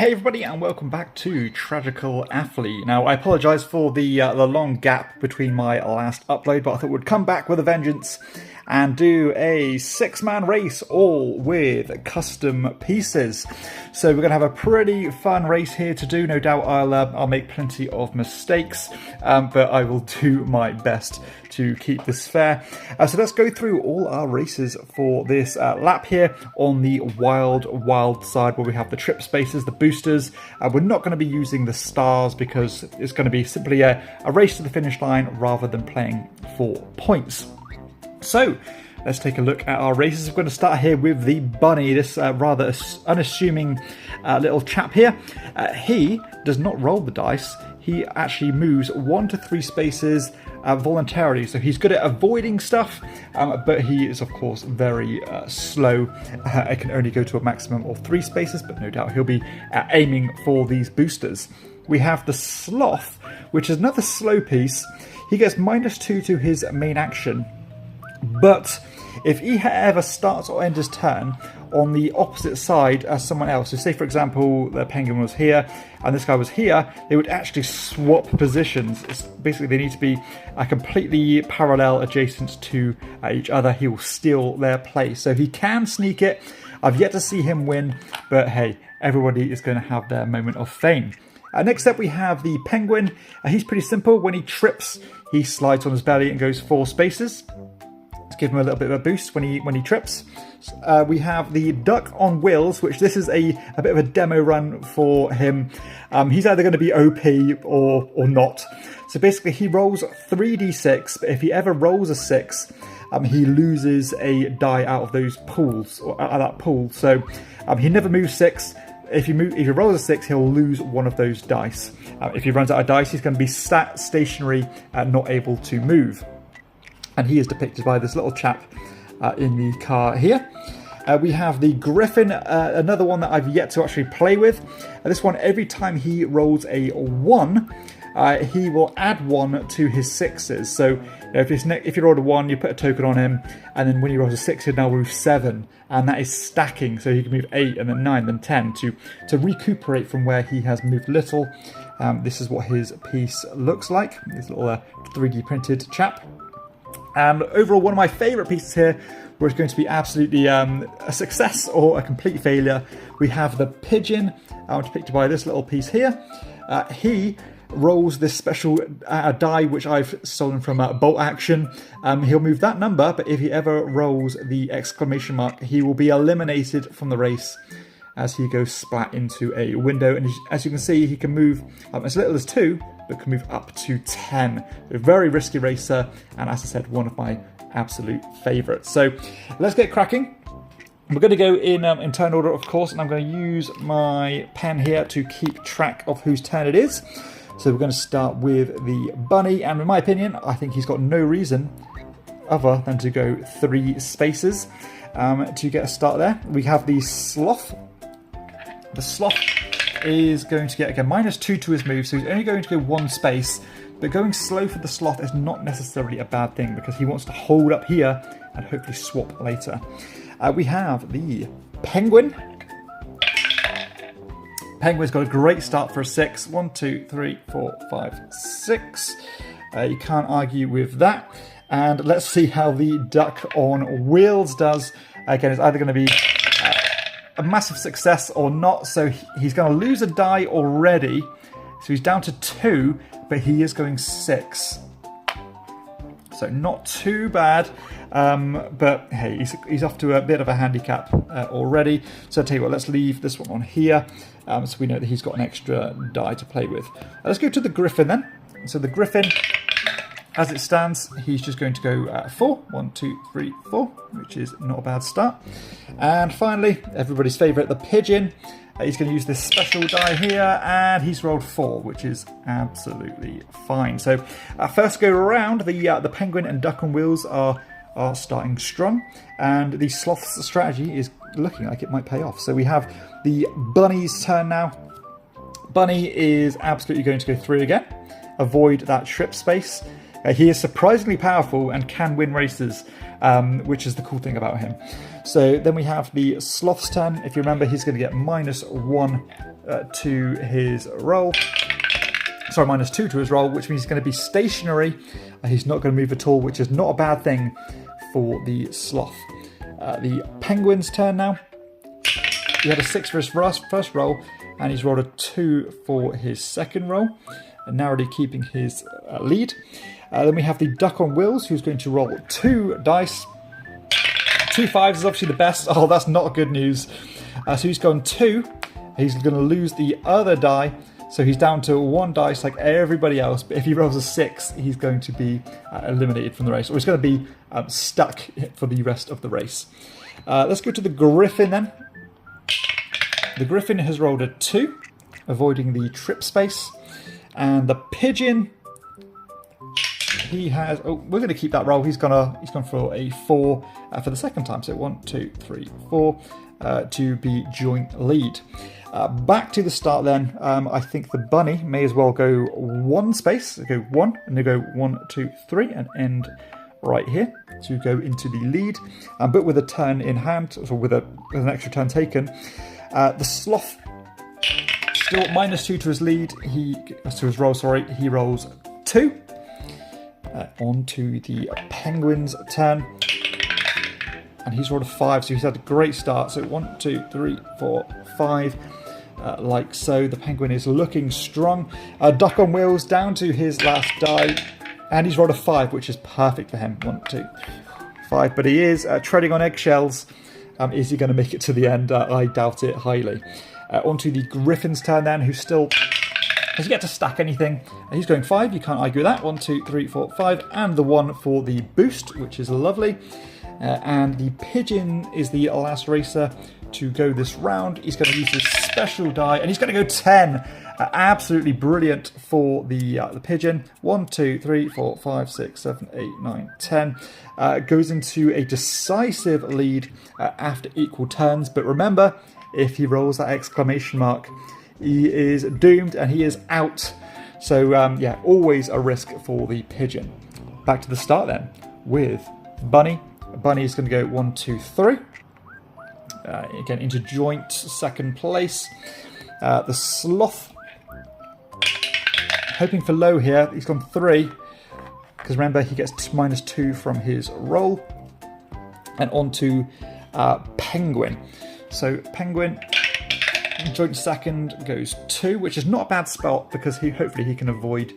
Hey everybody, and welcome back to Tragical Athlete. Now, I apologise for the long gap between my last upload, but I thought we'd come back with a vengeance and do a 6-man race, all with custom pieces. So we're going to have a pretty fun race here to do. No doubt I'll make plenty of mistakes, but I will do my best to keep this fair. So let's go through all our races for this lap here on the wild side, where we have the trip spaces, the boosters. We're not going to be using the stars because it's going to be simply a race to the finish line rather than playing for points. So let's take a look at our races. We're going to start here with the bunny, this rather unassuming little chap here. He does not roll the dice. He actually moves 1 to 3 spaces voluntarily. So he's good at avoiding stuff, but he is of course very slow. It can only go to a maximum of 3 spaces, but no doubt he'll be aiming for these boosters. We have the sloth, which is another slow piece. He gets -2 to his main action. But if he ever starts or ends his turn on the opposite side as someone else, so say for example the penguin was here and this guy was here, they would actually swap positions. Basically they need to be completely parallel adjacent to each other. He will steal their place. So he can sneak it. I've yet to see him win, but hey, everybody is going to have their moment of fame. Next up we have the penguin. He's pretty simple. When he trips, he slides on his belly and goes 4 spaces. Give him a little bit of a boost when he trips. We have the duck on wheels, which this is a bit of a demo run for him. He's either going to be OP or not. So basically he rolls 3d6, but if he ever rolls a 6, he loses a die out of those pools, or out of that pool. So he never moves 6. If he rolls a 6, he'll lose one of those dice. If he runs out of dice, he's going to be stationary and not able to move. And he is depicted by this little chap in the car here. We have the griffin, another one that I've yet to actually play with. This one, every time he rolls a 1, he will add 1 to his 6s. So if you rolled a 1, you put a token on him, and then when he rolls a 6, he'll now move 7. And that is stacking, so he can move 8 and then 9, then 10 to recuperate from where he has moved little. This is what his piece looks like, this little 3D printed chap. And overall, one of my favourite pieces here, where it's going to be absolutely a success or a complete failure, we have the pigeon, depicted by this little piece here. He rolls this special die, which I've stolen from Bolt Action. He'll move that number, but if he ever rolls the exclamation mark, he will be eliminated from the race as he goes splat into a window. And as you can see, he can move as little as 2, but can move up to 10. A very risky racer, and as I said, one of my absolute favourites. So let's get cracking. We're going to go in turn order, of course, and I'm going to use my pen here to keep track of whose turn it is. So we're going to start with the bunny, and in my opinion, I think he's got no reason other than to go 3 spaces to get a start there. We have the sloth. The sloth is going to get, again, -2 to his move, so he's only going to go 1 space. But going slow for the sloth is not necessarily a bad thing, because he wants to hold up here and hopefully swap later. We have the penguin. Penguin's got a great start for a 6. 1, 2, 3, 4, 5, 6. You can't argue with that. And let's see how the duck on wheels does. Again, it's either going to be a massive success or not. So he's going to lose a die already. So he's down to 2, but he is going 6. So not too bad. But hey, he's off to a bit of a handicap already. So I'll tell you what, let's leave this one on here. So we know that he's got an extra die to play with. Let's go to the griffin then. So the griffin, as it stands, he's just going to go 4. 1, 2, 3, 4, which is not a bad start. And finally, everybody's favourite, the pigeon. He's going to use this special die here, and he's rolled 4, which is absolutely fine. So first go around, the penguin and duck on wheels are starting strong, and the sloth's strategy is looking like it might pay off. So we have the bunny's turn now. Bunny is absolutely going to go 3 again, avoid that trip space. He is surprisingly powerful and can win races, which is the cool thing about him. So then we have the sloth's turn. If you remember, he's going to get -1 to his roll. Sorry, -2 to his roll, which means he's going to be stationary. He's not going to move at all, which is not a bad thing for the sloth. The penguin's turn now. He had a 6 for his first roll, and he's rolled a 2 for his second roll, and narrowly keeping his lead. Then we have the duck on wheels, who's going to roll 2 dice. 2 5s is obviously the best. Oh, that's not good news. So he's gone 2. He's going to lose the other die. So he's down to 1 dice like everybody else. But if he rolls a 6, he's going to be eliminated from the race. Or he's going to be stuck for the rest of the race. Let's go to the griffin then. The griffin has rolled a 2, avoiding the trip space. And the pigeon, he has... Oh, we're going to keep that roll. He's gone for a 4 for the second time. So 1, 2, 3, 4 to be joint lead. Back to the start then. I think the bunny may as well go 1 space. Go 1, and they go 1, 2, 3, and end right here to go into the lead. But with a turn in hand, or with an extra turn taken. The sloth still -2 to his lead. To his roll. Sorry, he rolls 2. On to the penguin's turn. And he's rolled a 5, so he's had a great start. So 1, 2, 3, 4, 5. Like so. The penguin is looking strong. Duck on wheels down to his last die. And he's rolled a 5, which is perfect for him. 1, 2, 3, 4, 5. But he is treading on eggshells. Is he going to make it to the end? I doubt it highly. Onto the griffin's turn then, who still doesn't get to stack anything. He's going 5. You can't argue that. 1, 2, 3, 4, 5. And the 1 for the boost, which is lovely. And the pigeon is the last racer to go this round. He's going to use his special die, and he's going to go 10. Absolutely brilliant for the pigeon. 1, 2, 3, 4, 5, 6, 7, 8, 9, 10. Goes into a decisive lead after equal turns. But remember, if he rolls that exclamation mark, he is doomed and he is out. So yeah, always a risk for the pigeon. Back to the start then with Bunny. Bunny is going to go 1, 2, 3. Again, into joint second place. The sloth, hoping for low here. He's gone 3. Because remember, he gets -2 from his roll. And on to penguin. So penguin, joint second, goes 2, which is not a bad spot because hopefully he can avoid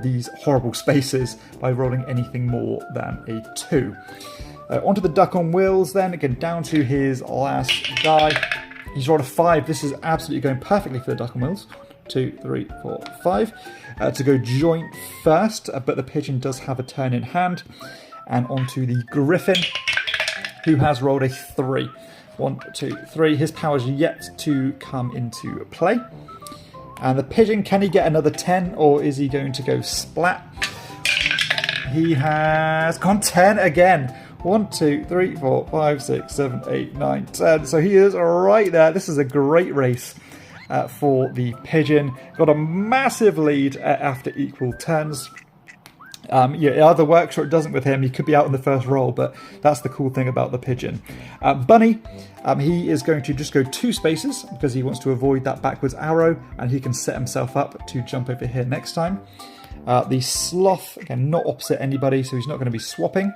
these horrible spaces by rolling anything more than a 2. Onto the duck on wheels then, again down to his last die. He's rolled a 5. This is absolutely going perfectly for the duck on wheels. 2, 3, 4, 5. To go joint first, but the pigeon does have a turn in hand. And onto the griffin, who has rolled a 3. 1, 2, 3. His power's yet to come into play. And the pigeon, can he get another 10, or is he going to go splat? He has gone 10 again. 1, 2, 3, 4, 5, 6, 7, 8, 9, 10. So he is right there. This is a great race for the pigeon. Got a massive lead after equal turns. Yeah, it either works or it doesn't with him. He could be out in the first roll, but that's the cool thing about the pigeon. Bunny, he is going to just go 2 spaces because he wants to avoid that backwards arrow, and he can set himself up to jump over here next time. The sloth, again, not opposite anybody, so he's not going to be swapping.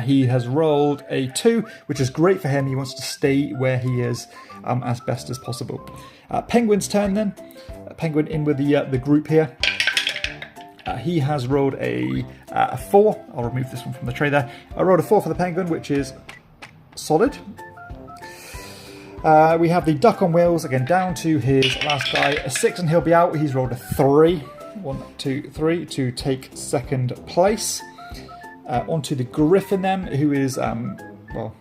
He has rolled a 2, which is great for him. He wants to stay where he is as best as possible. Penguin's turn then. Penguin in with the group here. He has rolled a 4. I'll remove this one from the tray there. I rolled a 4 for the penguin, which is solid. We have the duck on wheels, again down to his last die. A 6 and he'll be out. He's rolled a 3. 1, 2, 3 to take second place. Onto the griffin then, who is well,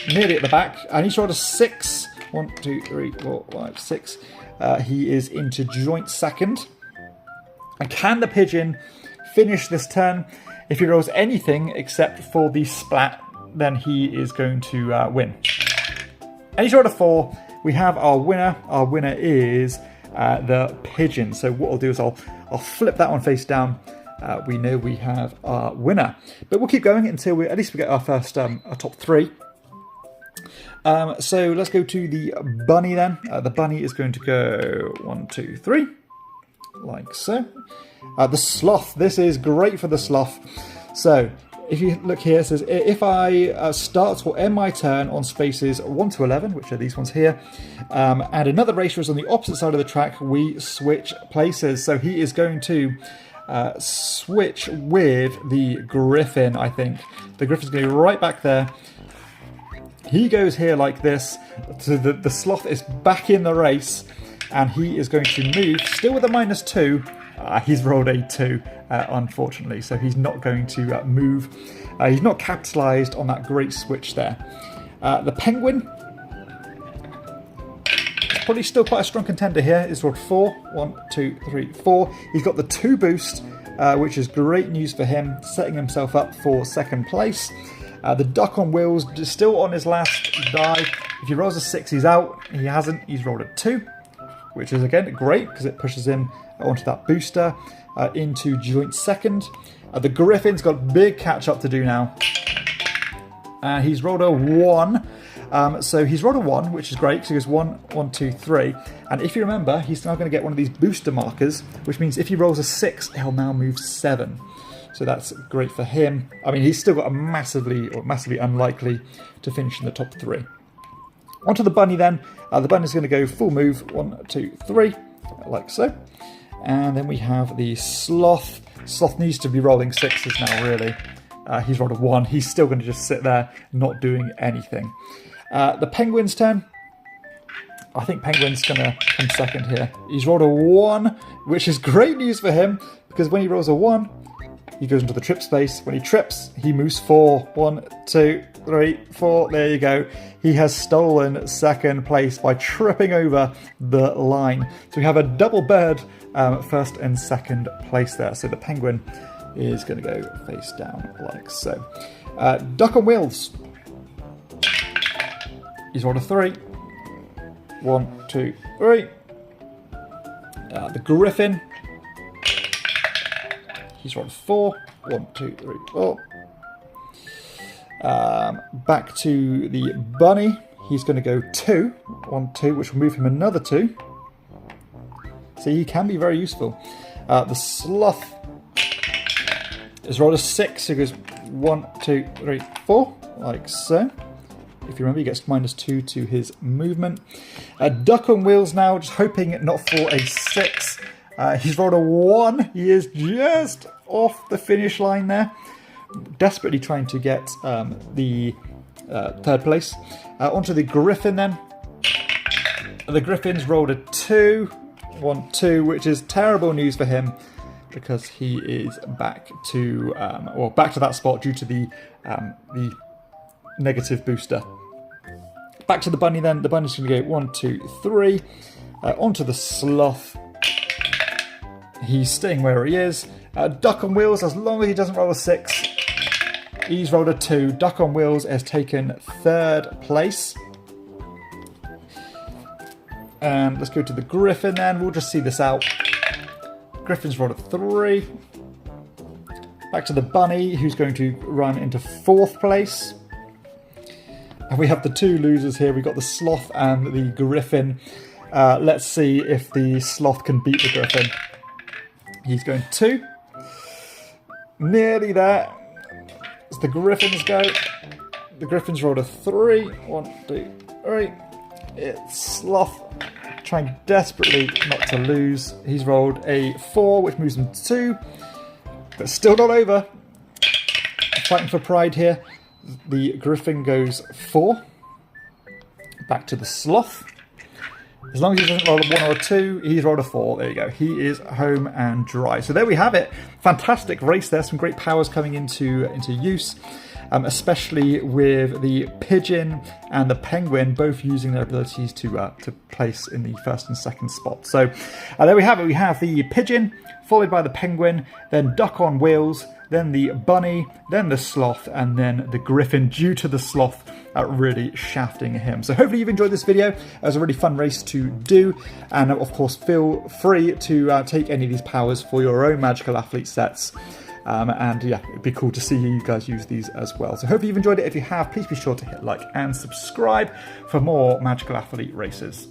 nearly at the back, and he's rolled a 6. 1, 2, 3, 4, 5, 6. He is into joint second. And can the pigeon finish this turn? If he rolls anything except for the splat, then he is going to win. And he's rolled a 4. We have our winner. Our winner is the pigeon. So what I'll do is I'll flip that one face down. We know we have our winner. But we'll keep going until at least we get our first our top 3. So let's go to the bunny then. The bunny is going to go 1, 2, 3, like so. The sloth, this is great for the sloth. So if you look here, it says if I start or end my turn on spaces 1 to 11, which are these ones here, and another racer is on the opposite side of the track, we switch places. So he is going to switch with the Griffin, I think. The Griffin's going to be right back there. He goes here like this. So the sloth is back in the race, and he is going to move, still with a -2. He's rolled a 2, unfortunately, so he's not going to move. He's not capitalised on that great switch there. The penguin, is probably still quite a strong contender here. He's rolled 4. 1, 2, 3, 4. He's got the 2 boost, which is great news for him, setting himself up for second place. The duck on wheels is still on his last die. If he rolls a 6, he's out. He hasn't. He's rolled a 2, which is again great because it pushes him onto that booster into joint second. The Griffin's got a big catch up to do now. He's rolled a 1. So he's rolled a 1, which is great. So he goes 1, 1, 2, 3. And if you remember, he's now going to get one of these booster markers, which means if he rolls a 6, he'll now move 7. So that's great for him. I mean, he's still got a massively unlikely to finish in the top 3. Onto the bunny then. The bunny's going to go full move, 1, 2, 3, like so. And then we have the sloth. Sloth needs to be rolling 6s now, really. He's rolled a 1. He's still going to just sit there, not doing anything. The penguin's turn. I think penguin's going to come second here. He's rolled a 1, which is great news for him, because when he rolls a 1, he goes into the trip space. When he trips, he moves 4. 1, 2, 3, 4. There you go. He has stolen second place by tripping over the line. So we have a double bird, first and second place there. So the penguin is going to go face down like so. Duck on wheels. He's rolled a 3. 1, 2, 3. The Griffin. He's rolled a 4. 1, 2, 3, 4. Back to the bunny. He's going to go 2. 1, 2, which will move him another 2. So he can be very useful. The sloth is rolled a 6. So he goes 1, 2, 3, 4, like so. If you remember, he gets -2 to his movement. Duck on wheels now, just hoping not for a 6. He's rolled a 1. He is just off the finish line there. Desperately trying to get the third place. Onto the Griffin then. The Griffin's rolled a 2. 1, 2, which is terrible news for him because he is back to back to that spot due to the negative booster. Back to the bunny then. The bunny's going to go 1, 2, 3. Onto the sloth. He's staying where he is. Duck on wheels, as long as he doesn't roll a 6. He's rolled a 2. Duck on wheels has taken third place. And let's go to the Griffin then. We'll just see this out. Griffin's rolled a 3. Back to the bunny, who's going to run into 4th place. And we have the 2 losers here. We've got the sloth and the Griffin. Let's see if the sloth can beat the Griffin. He's going 2. Nearly there. As the Griffins go. The Griffin's rolled a 3. 1, 2, 3. It's sloth trying desperately not to lose. He's rolled a 4, which moves him to 2. But still not over. Fighting for pride here. The Griffin goes 4. Back to the sloth. As long as he doesn't roll a 1 or a 2, he's rolled a 4. There you go. He is home and dry. So there we have it. Fantastic race there. Some great powers coming into use. Especially with the pigeon and the penguin both using their abilities to place in the first and second spot. So there we have it. We have the pigeon, followed by the penguin, then duck on wheels, then the bunny, then the sloth, and then the Griffin, due to the sloth really shafting him. So hopefully you've enjoyed this video. It was a really fun race to do, and of course feel free to take any of these powers for your own Magical Athlete sets. And yeah, it'd be cool to see you guys use these as well. So hopefully you've enjoyed it. If you have, please be sure to hit like and subscribe for more Magical Athlete races.